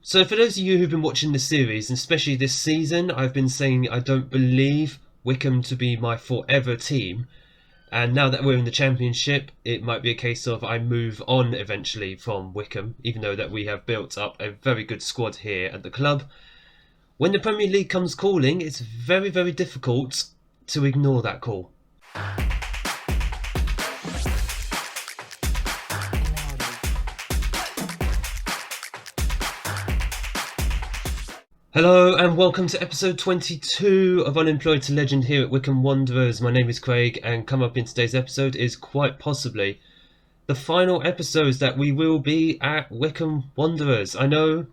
So for those of you who've been watching the series, and especially this season, I've been saying I don't believe Wycombe to be my forever team. And now that we're in the Championship, it might be a case of I move on eventually from Wycombe, even though that we have built up a very good squad here at the club. When the Premier League comes calling, it's very, very difficult to ignore that call. Hello and welcome to episode 22 of Unemployed to Legend here at Wycombe Wanderers. My name is Craig, and come up in today's episode is quite possibly the final episodes that we will be at Wycombe Wanderers. I know,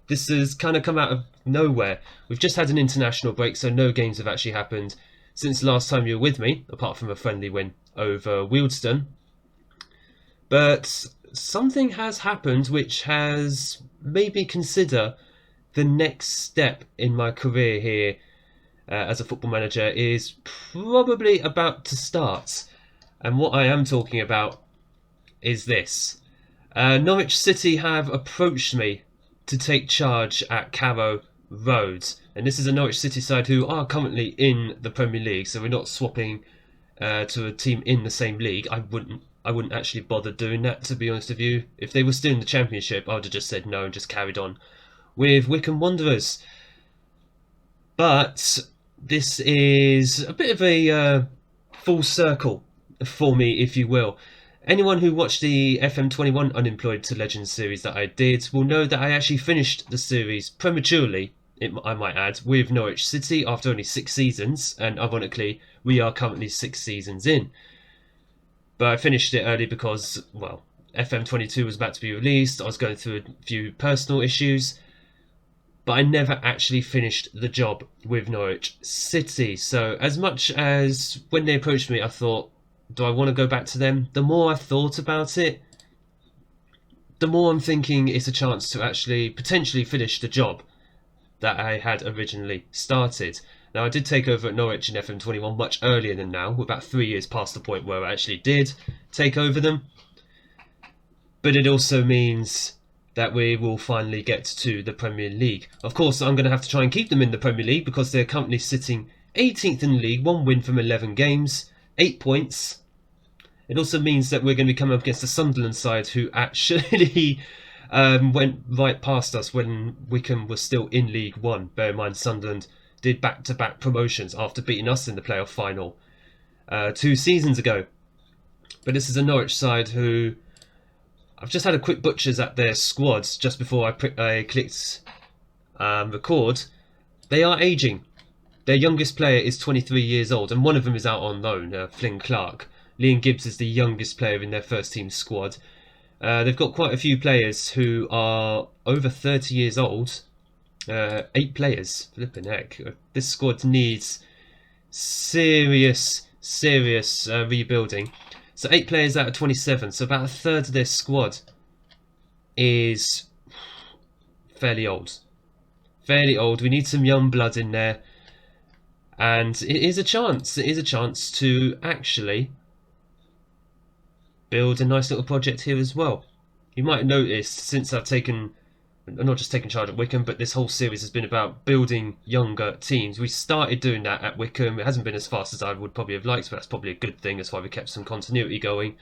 this has kind of come out of nowhere. We've just had an international break, so no games have actually happened since last time you were with me, apart from a friendly win over Wealdstone. But something has happened which has made me consider the next step in my career here as a football manager is probably about to start. And what I am talking about is this. Norwich City have approached me to take charge at Carrow Road. And this is a Norwich City side who are currently in the Premier League, so we're not swapping to a team in the same league. I wouldn't actually bother doing that, to be honest with you. If they were still in the Championship, I would have just said no and just carried on with Wycombe Wanderers. But this is a bit of a full circle for me, if you will. Anyone who watched the FM21 Unemployed to Legend series that I did will know that I actually finished the series prematurely, I might add, with Norwich City after only 6 seasons, and ironically we are currently 6 seasons in. But I finished it early because, well, FM22 was about to be released. I was going through a few personal issues, but I never actually finished the job with Norwich City. So as much as when they approached me, I thought, do I want to go back to them? The more I thought about it, the more I'm thinking it's a chance to actually potentially finish the job that I had originally started. Now, I did take over at Norwich in FM21 much earlier than now. We're about 3 years past the point where I actually did take over them. But it also means that we will finally get to the Premier League. Of course, I'm going to have to try and keep them in the Premier League because they're currently sitting 18th in the league, 1 win from 11 games, 8 points. It also means that we're going to be coming up against the Sunderland side who actually went right past us when Wycombe was still in League One. Bear in mind, Sunderland did back-to-back promotions after beating us in the playoff final 2 seasons ago. But this is a Norwich side who I've just had a quick butchers at their squads just before I clicked record. They are ageing. Their youngest player is 23 years old, and one of them is out on loan, Flynn Clark. Liam Gibbs is the youngest player in their first team squad. They've got quite a few players who are over 30 years old. 8 players. Flipping heck. This squad needs serious rebuilding. So 8 players out of 27, so about a third of their squad is fairly old. Fairly old. We need some young blood in there. And it is a chance. It is a chance to actually build a nice little project here as well. You might notice since I've not just taken charge at Wycombe, but this whole series has been about building younger teams. We started doing that at Wycombe. It hasn't been as fast as I would probably have liked, but that's probably a good thing. That's why we kept some continuity going.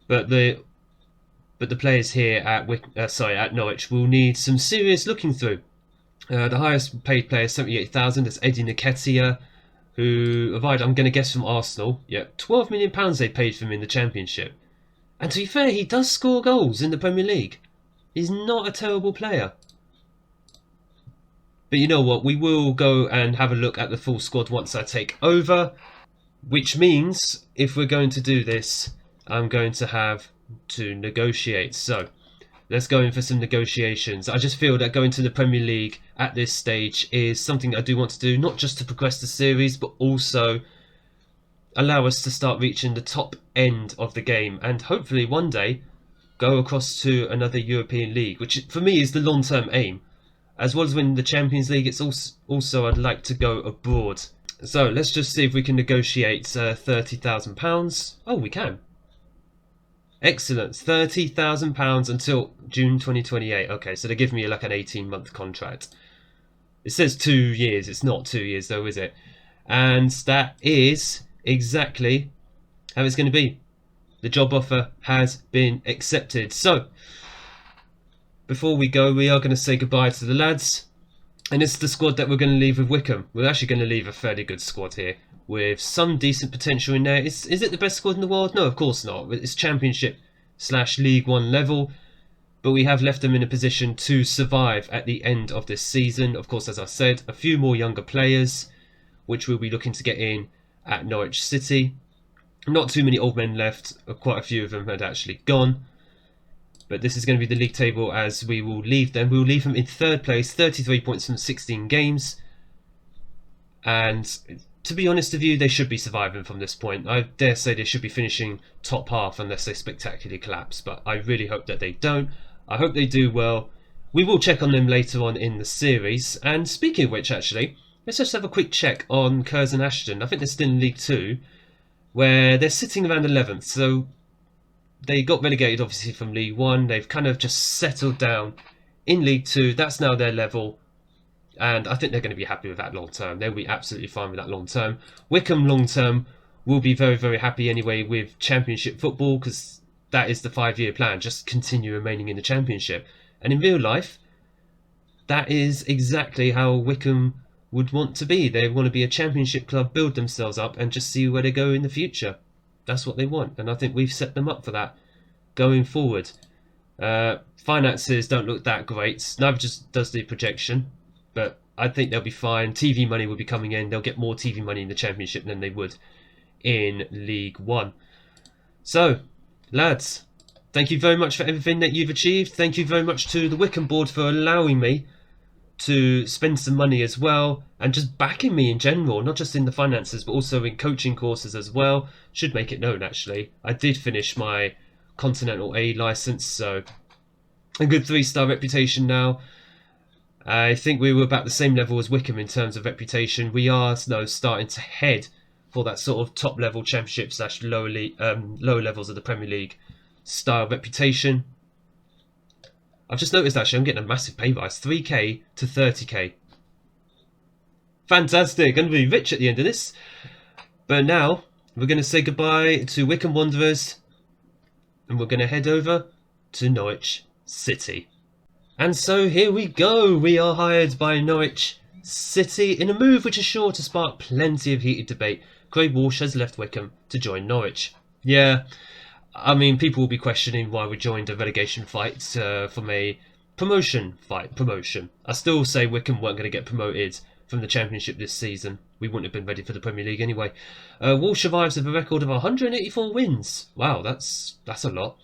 But the players here at Norwich will need some serious looking through. The highest paid player, 78,000. That's Eddie Nketiah, who arrived, I'm going to guess, from Arsenal. Yeah, £12 million they paid for him in the Championship. And to be fair, he does score goals in the Premier League. He's not a terrible player. But you know what? We will go and have a look at the full squad once I take over. Which means, if we're going to do this, I'm going to have to negotiate. So, let's go in for some negotiations. I just feel that going to the Premier League at this stage is something I do want to do. Not just to progress the series, but also allow us to start reaching the top end of the game. And hopefully one day go across to another European league, which for me is the long-term aim. As well as winning the Champions League, it's also I'd like to go abroad. So let's just see if we can negotiate £30,000. Oh, we can. Excellent. £30,000 until June 2028. Okay, so they give me like an 18-month contract. It says 2 years. It's not 2 years though, is it? And that is exactly how it's going to be. The job offer has been accepted. So, before we go, we are going to say goodbye to the lads. And it's the squad that we're going to leave with Wickham. We're actually going to leave a fairly good squad here, with some decent potential in there. Is it the best squad in the world? No, of course not. It's Championship / League One level. But we have left them in a position to survive at the end of this season. Of course, as I said, a few more younger players, which we'll be looking to get in at Norwich City. Not too many old men left. Quite a few of them had actually gone. But this is going to be the league table as we will leave them. We will leave them in 3rd place, 33 points from 16 games. And to be honest with you, they should be surviving from this point. I dare say they should be finishing top half unless they spectacularly collapse. But I really hope that they don't. I hope they do well. We will check on them later on in the series. And speaking of which, actually, let's just have a quick check on Curzon Ashton. I think they're still in League 2, where they're sitting around 11th. So they got relegated, obviously, from League 1. They've kind of just settled down in League 2. That's now their level. And I think they're going to be happy with that long term. They'll be absolutely fine with that long term. Wickham long term will be very, very happy anyway with Championship football, because that is the 5-year plan. Just continue remaining in the Championship. And in real life, that is exactly how Wickham would want to be. They want to be a Championship club, build themselves up, and just see where they go in the future. That's what they want, and I think we've set them up for that going forward. Finances don't look that great, neither just does the projection, but I think they'll be fine. TV money will be coming in. They'll get more TV money in the Championship than they would in League 1. So, lads, thank you very much for everything that you've achieved. Thank you very much to the Wickham board for allowing me to spend some money as well, and just backing me in general, not just in the finances but also in coaching courses as well. Should make it known, actually, I did finish my Continental A license, so a good 3-star reputation now. I think we were about the same level as Wickham in terms of reputation. We are now starting to head for that sort of top level Championship / lower levels of the Premier League style reputation. I've just noticed actually I'm getting a massive pay rise, 3k to 30k. Fantastic, going to be rich at the end of this. But now we're going to say goodbye to Wickham Wanderers and we're going to head over to Norwich City. And so here we go, we are hired by Norwich City in a move which is sure to spark plenty of heated debate. Craig Walsh has left Wickham to join Norwich. Yeah, I mean, people will be questioning why we joined a relegation fight from a promotion fight. I still say Wickham weren't going to get promoted from the Championship this season. We wouldn't have been ready for the Premier League anyway. Walsh survives with a record of 184 wins. Wow, that's a lot.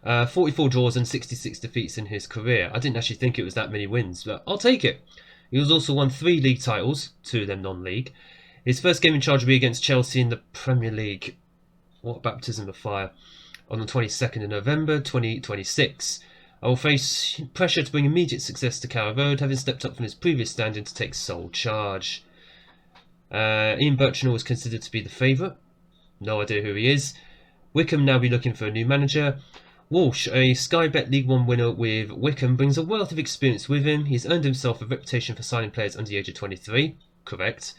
44 draws and 66 defeats in his career. I didn't actually think it was that many wins, but I'll take it. He has also won 3 league titles, 2 of them non-league. His first game in charge will be against Chelsea in the Premier League. What baptism of fire. On the 22nd of November 2026. I will face pressure to bring immediate success to Carrow Road, having stepped up from his previous standing to take sole charge. Ian Birchnell was considered to be the favourite. No idea who he is. Wickham now be looking for a new manager. Walsh, a Sky Bet League 1 winner with Wickham, brings a wealth of experience with him. He's earned himself a reputation for signing players under the age of 23. Correct.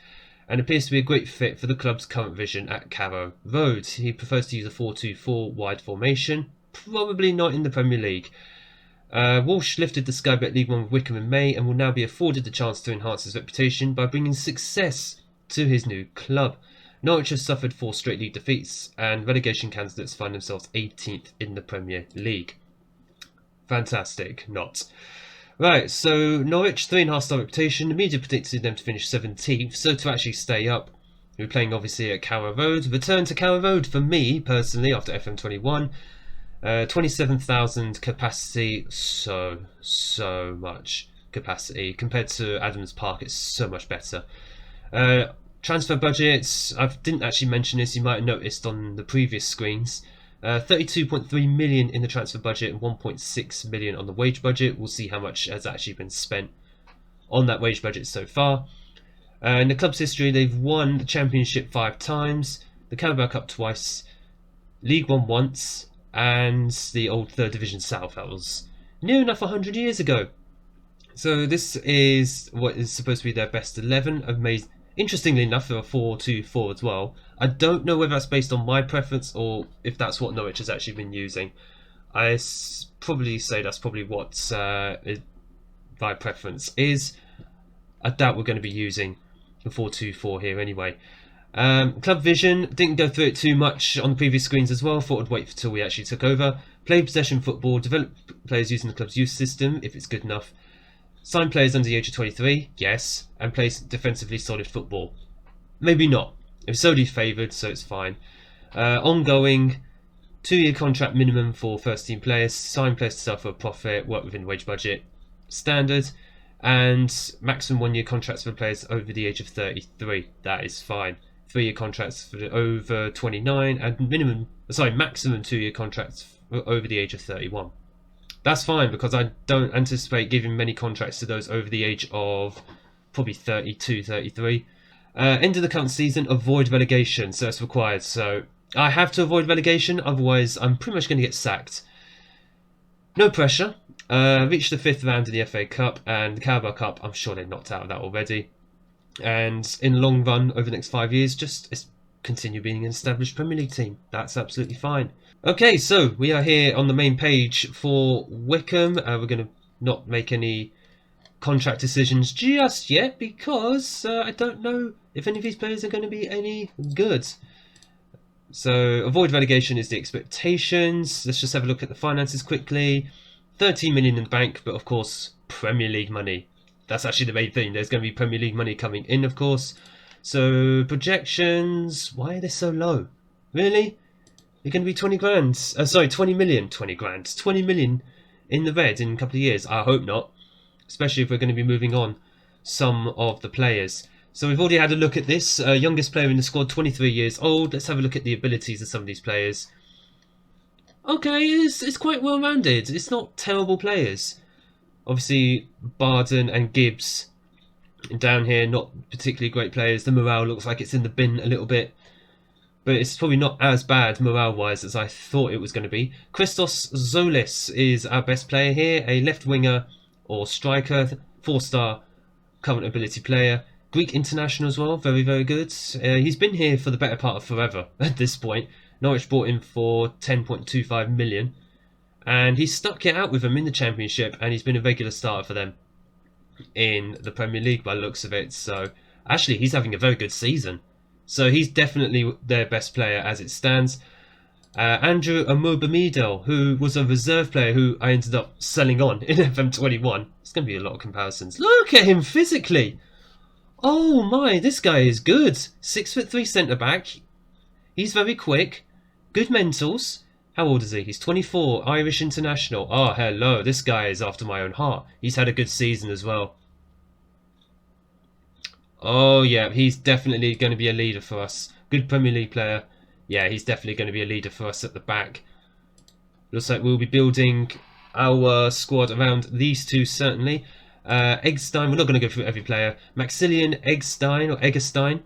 And appears to be a great fit for the club's current vision at Carrow Road. He prefers to use a 4-2-4 wide formation, probably not in the Premier League. Walsh lifted the Sky Bet League 1 with Wickham in May and will now be afforded the chance to enhance his reputation by bringing success to his new club. Norwich has suffered 4 straight league defeats and relegation candidates find themselves 18th in the Premier League. Fantastic, not. Right, so Norwich, 3.5-star reputation. The media predicted them to finish 17th, so to actually stay up, we're playing obviously at Carrow Road. Return to Carrow Road for me, personally, after FM21. 27,000 capacity, so much capacity. Compared to Adams Park, it's so much better. Transfer budgets, I didn't actually mention this, you might have noticed on the previous screens. 32.3 million in the transfer budget and 1.6 million on the wage budget. We'll see how much has actually been spent on that wage budget so far. In the club's history, they've won the Championship 5 times, the Carabao Cup twice, League 1 once, and the old 3rd Division South. That was near enough 100 years ago. So this is what is supposed to be their best 11. Amazing. Interestingly enough, there are 4-2-4 as well. I don't know whether that's based on my preference or if that's what Norwich has actually been using. I probably say that's probably what my preference is. I doubt we're going to be using the 4-2-4 here anyway. Club vision, didn't go through it too much on the previous screens as well. Thought I'd wait until we actually took over. Play possession football, develop players using the club's youth system if it's good enough. Sign players under the age of 23, yes, and play defensively solid football. Maybe not. It's solely favoured, so it's fine. Ongoing, 2-year contract minimum for first team players. Sign players to sell for a profit, work within the wage budget. Standard. And maximum 1-year contracts for players over the age of 33. That is fine. 3-year contracts for over 29 and maximum 2-year contracts for over the age of 31. That's fine because I don't anticipate giving many contracts to those over the age of probably 32, 33. End of the current season, avoid relegation, so it's required. So I have to avoid relegation, otherwise I'm pretty much going to get sacked. No pressure. Reached the 5th round of the FA Cup and the Carabao Cup. I'm sure they're knocked out of that already. And in the long run, over the next 5 years, just continue being an established Premier League team. That's absolutely fine. Okay, so we are here on the main page for Wickham. We're going to not make any contract decisions just yet because I don't know if any of these players are going to be any good. So avoid relegation is the expectations. Let's just have a look at the finances quickly. 13 million in the bank, but of course Premier League money. That's actually the main thing. There's going to be Premier League money coming in, of course. So projections, why are they so low? Really? You're going to be 20 grand. Sorry, 20 million. 20 grand. 20 million in the red in a couple of years. I hope not. Especially if we're going to be moving on some of the players. So we've already had a look at this. Youngest player in the squad, 23 years old. Let's have a look at the abilities of some of these players. Okay, it's quite well rounded. It's not terrible players. Obviously, Barden and Gibbs down here, not particularly great players. The morale looks like it's in the bin a little bit. But it's probably not as bad morale-wise as I thought it was going to be. Christos Zolis is our best player here. A left winger or striker. 4-star current ability player. Greek international as well. Very, very good. He's been here for the better part of forever at this point. Norwich bought him for 10.25 million. And he's stuck it out with them in the Championship. And he's been a regular starter for them in the Premier League by the looks of it. So actually, he's having a very good season. So he's definitely their best player as it stands. Andrew Bemidel, who was a reserve player who I ended up selling on in FM21. It's going to be a lot of comparisons. Look at him physically. Oh my, this guy is good. 6'3" centre back. He's very quick. Good mentals. How old is he? He's 24. Irish international. Oh, hello. This guy is after my own heart. He's had a good season as well. Oh, yeah, he's definitely going to be a leader for us. Good Premier League player. Yeah, he's definitely going to be a leader for us at the back. Looks like we'll be building our squad around these two, certainly. Eggstein, we're not going to go through every player. Maximilian Eggstein, or Eggestein.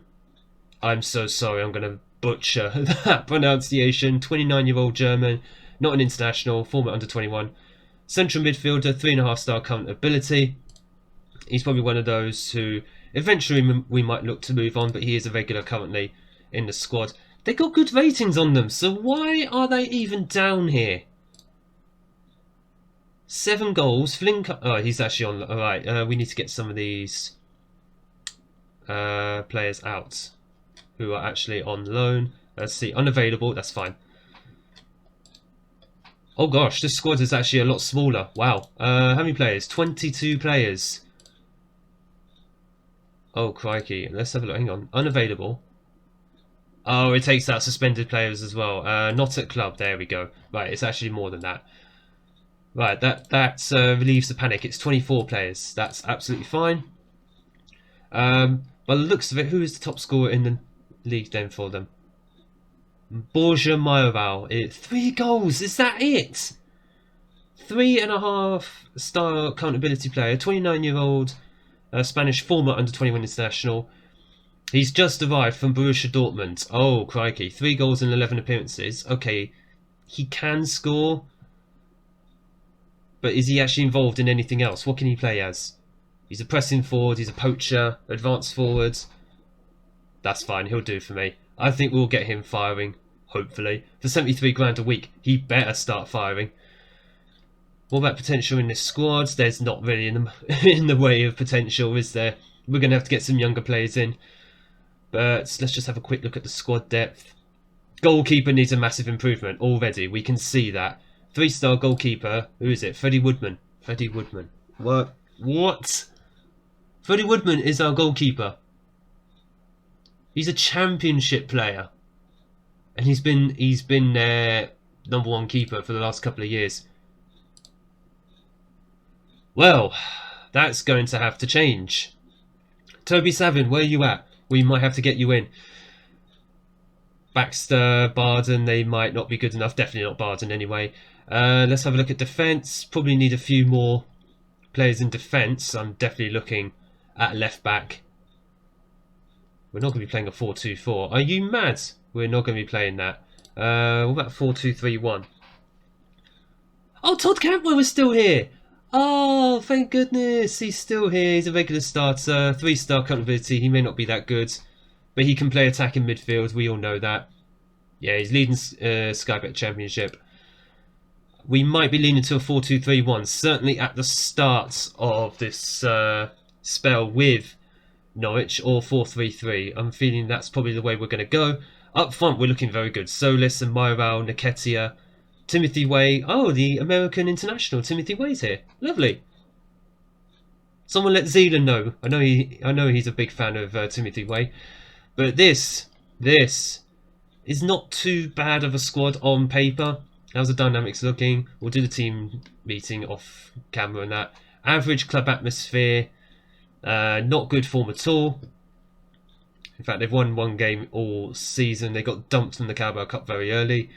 I'm so sorry, I'm going to butcher that pronunciation. 29-year-old German, not an international, former under-21. Central midfielder, 3.5-star current ability. He's probably one of those who eventually we might look to move on, but he is a regular currently in the squad. They got good ratings on them, so why are they even down here? 7 goals. Flynn. Oh, he's actually on. Alright, we need to get some of these players out who are actually on loan. Let's see. Unavailable. That's fine. Oh gosh, this squad is actually a lot smaller. Wow. How many players? 22 players. Oh, crikey. Let's have a look. Hang on. Unavailable. Oh, it takes out suspended players as well. Not at club. There we go. Right, it's actually more than that. Right, that relieves the panic. It's 24 players. That's absolutely fine. By the looks of it, who is the top scorer in the league then for them? Borja Mayoral. 3 goals. Is that it? 3.5-star accountability player. 29-year-old Spanish former under-21 international. He's just arrived from Borussia Dortmund. Oh, crikey. 3 goals in 11 appearances. Okay. he can score, but is he actually involved in anything else? What can he play as? He's a pressing forward, he's a poacher, advanced forward. That's fine, he'll do for me. I think we'll get him firing, hopefully. For 73 grand a week, he better start firing. What about potential in this squad? There's not really in the way of potential, is there? We're going to have to get some younger players in. But let's just have a quick look at the squad depth. Goalkeeper needs a massive improvement already. We can see that. 3-star goalkeeper. Who is it? Freddie Woodman. Freddie Woodman. What? Freddie Woodman is our goalkeeper. He's a championship player. And he's been their #1 keeper for the last couple of years. Well, that's going to have to change. Toby Savin, where are you at? We might have to get you in. Baxter, Barden, they might not be good enough. Definitely not Barden anyway. Let's have a look at defence. Probably need a few more players in defence. I'm definitely looking at left back. We're not going to be playing a 4-2-4. Are you mad? We're not going to be playing that. What about 4-2-3-1? Oh, Todd Cantwell is still here. Oh, thank goodness. He's still here. He's a regular starter. 3-star current ability. He may not be that good, but he can play attack in midfield. We all know that. Yeah, he's leading Sky Bet Championship. We might be leaning to a 4-2-3-1. Certainly at the start of this spell with Norwich, or 4-3-3. I'm feeling that's probably the way we're going to go. Up front, we're looking very good. Solis and Myral, Nketiah, Timothy Way. Oh, the American international Timothy Way's here. Lovely. Someone let Zealand know. I know he's a big fan of Timothy Way. But this is not too bad of a squad on paper. How's the dynamics looking? We'll do the team meeting off camera and that. Average club atmosphere. Not good form at all. In fact, they've won one game all season. They got dumped from the Carabao Cup very early.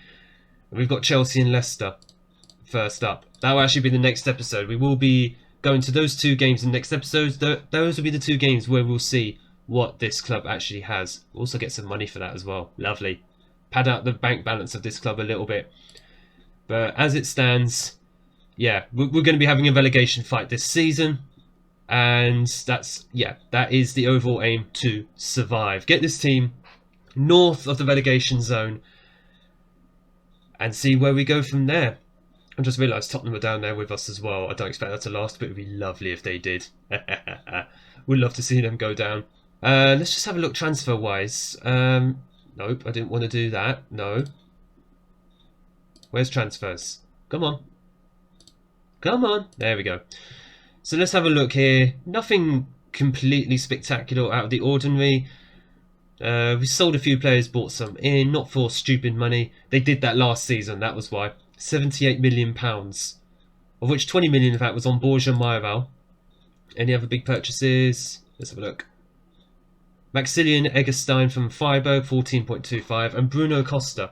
And we've got Chelsea and Leicester first up. That will actually be the next episode. We will be going to those two games in the next episode. Those will be the two games where we'll see what this club actually has. We'll also get some money for that as well. Lovely. Pad out the bank balance of this club a little bit. But as it stands, yeah, we're going to be having a relegation fight this season. And that is the overall aim, to survive. Get this team north of the relegation zone and see where we go from there. I just realised Tottenham are down there with us as well. I don't expect that to last, but it would be lovely if they did. We'd love to see them go down. Let's just have a look transfer-wise. Nope, I didn't want to do that. No. Where's transfers? Come on. Come on. There we go. So let's have a look here. Nothing completely spectacular out of the ordinary. We sold a few players, bought some in, not for stupid money. They did that last season, that was why. £78 million, of which 20 million of that was on Borja Myral. Any other big purchases? Let's have a look. Maximilian Eggestein from Freiburg, 14.25, and Bruno Costa.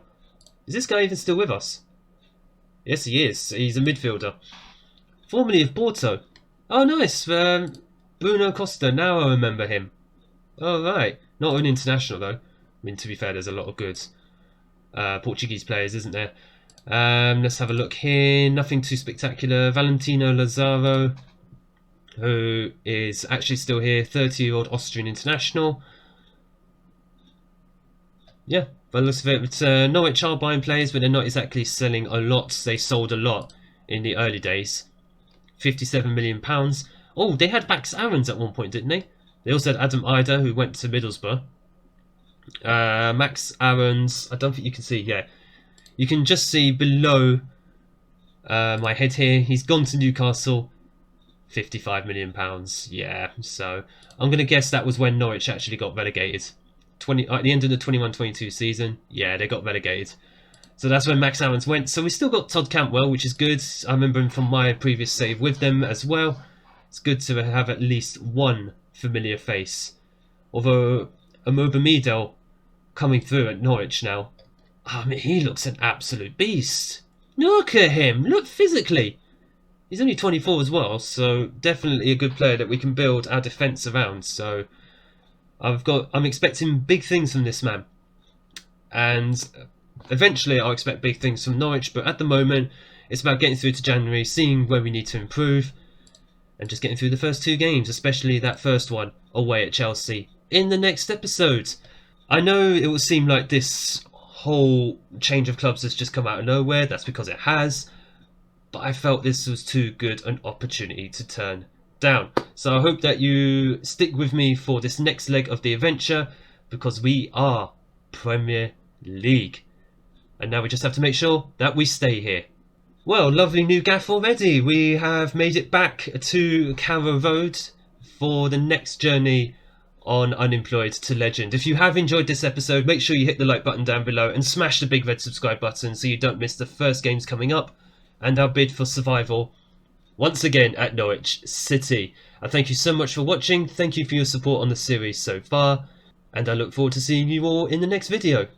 Is this guy even still with us? Yes, he is. He's a midfielder. Formerly of Porto. Oh, nice. Bruno Costa. Now I remember him. Oh, right. Not an international, though. I mean, to be fair, there's a lot of good Portuguese players, isn't there? Let's have a look here. Nothing too spectacular. Valentino Lazaro, who is actually still here. 30-year-old Austrian international. Yeah, by the looks of it. But, Norwich are buying players, but they're not exactly selling a lot. They sold a lot in the early days. £57 million. Oh, they had Max Aarons at one point, didn't they? They also had Adam Ider, who went to Middlesbrough. Max Aarons, I don't think you can see, yeah. You can just see below my head here. He's gone to Newcastle. £55 million. Yeah, so I'm going to guess that was when Norwich actually got relegated. At the end of the 21-22 season, yeah, they got relegated. So that's when Max Aarons went. So we still got Todd Cantwell, which is good. I remember him from my previous save with them as well. It's good to have at least one familiar face. Although Bemidel coming through at Norwich now, I mean, he looks an absolute beast. Look at him. Look physically. He's only 24 as well, so definitely a good player that we can build our defence around. So I'm expecting big things from this man. And Eventually I'll expect big things from Norwich, but at the moment it's about getting through to January, seeing where we need to improve, and just getting through the first 2 games, especially that first one away at Chelsea, in the next episode. I know it will seem like this whole change of clubs has just come out of nowhere. That's because it has. But I felt this was too good an opportunity to turn down. So I hope that you stick with me for this next leg of the adventure, because we are Premier League. And now we just have to make sure that we stay here. Well, lovely new gaff already. We have made it back to Carrow Road for the next journey on Unemployed to Legend. If you have enjoyed this episode, make sure you hit the like button down below and smash the big red subscribe button so you don't miss the first games coming up and our bid for survival once again at Norwich City. I thank you so much for watching, thank you for your support on the series so far, and I look forward to seeing you all in the next video.